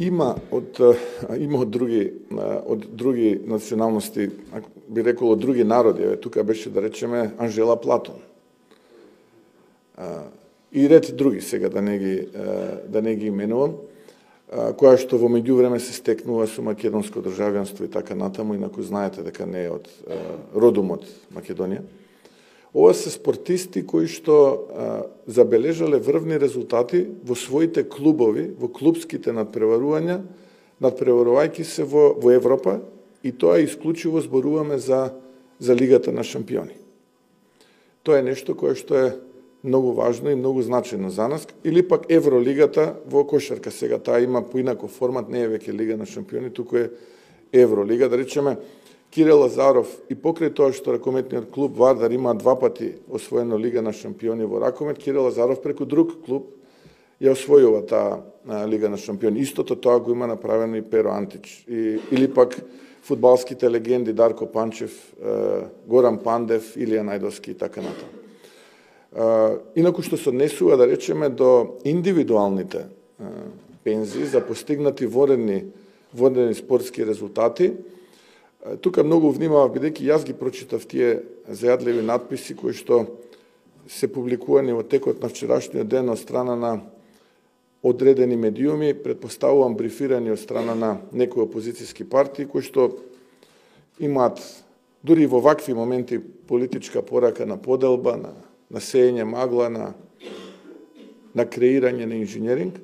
Има од други националности, би рекол од други народи, тука беше да речеме Анжела Платон. И ред други, сега да не ги именувам, која што во меѓувреме се стекнува со македонско државјанство и така натаму, инаку знаете дека не е од родом од Македонија. Ова се спортисти кои што забележале врвни резултати во своите клубови, во клубските надпреварувања, надпреварувајќи се во Европа, и тоа исклучиво зборуваме за Лигата на шампиони. Тоа е нешто кое што е многу важно и многу значајно за нас, или пак Евролигата во кошарка. Сега таа има поинаков формат, не е веќе Лига на шампиони, туку е Евролига. Да речеме, Кирил Лазаров и покрај тоа што ракометниот клуб Вардар има 2 пати освоено Лига на шампиони во ракомет, Кирил Лазаров преку друг клуб ја освојува таа Лига на шампиони. Истото тоа го има направено и Перо Антич. Или пак фудбалските легенди Дарко Панчев, Горан Пандев, Илија Најдовски и така натаму. Инаку што се однесува, да речеме, до индивидуалните пензии за постигнати водени спортски резултати, тука многу внимавав, бидејќи јас ги прочитав тие зајадливи надписи кои што се публикувани во текот на вчерашниот ден од страна на одредени медиуми, предпоставувам брифирани од страна на некои опозицијски партии кои што имаат дури во вакви моменти политичка порака на поделба, на сеење магла, на креирање на инженеринг.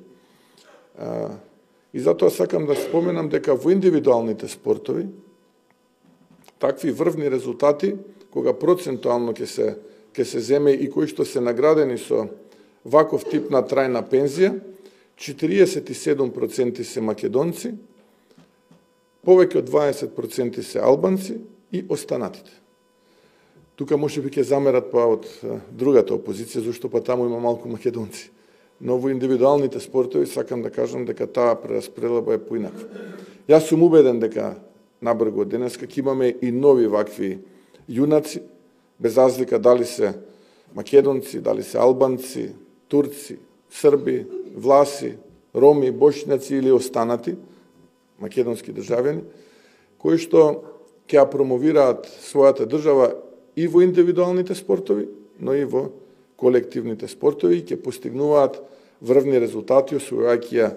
И затоа сакам да споменам дека во индивидуалните спортови такви врвни резултати, кога процентуално ќе се земе и кои што се наградени со ваков тип на трајна пензија, 47% се македонци, повеќе од 20% се албанци и останатите. Тука може би ќе замерат па од другата опозиција, зашто па таму има малку македонци. Но во индивидуалните спортови сакам да кажам дека таа прераспределба е поинаква. Јас сум убеден дека набргу од денеска ќе имаме и нови вакви јунаци, без разлика дали се македонци, дали се албанци, турци, срби, власи, роми, бошњаци или останати македонски државјани, кои што ќе ја промовираат својата држава и во индивидуалните спортови, но и во колективните спортови и ќе постигнуваат врвни резултати, освојајќи ја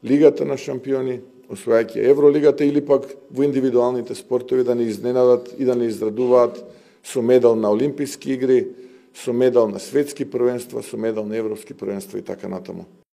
Лигата на шампиони, освојајќи ја Евролигата или пак во индивидуалните спортови да не изненадат и да не израдуваат со медал на Олимписки игри, со медал на светски првенства, со медал на европски првенства и така натаму.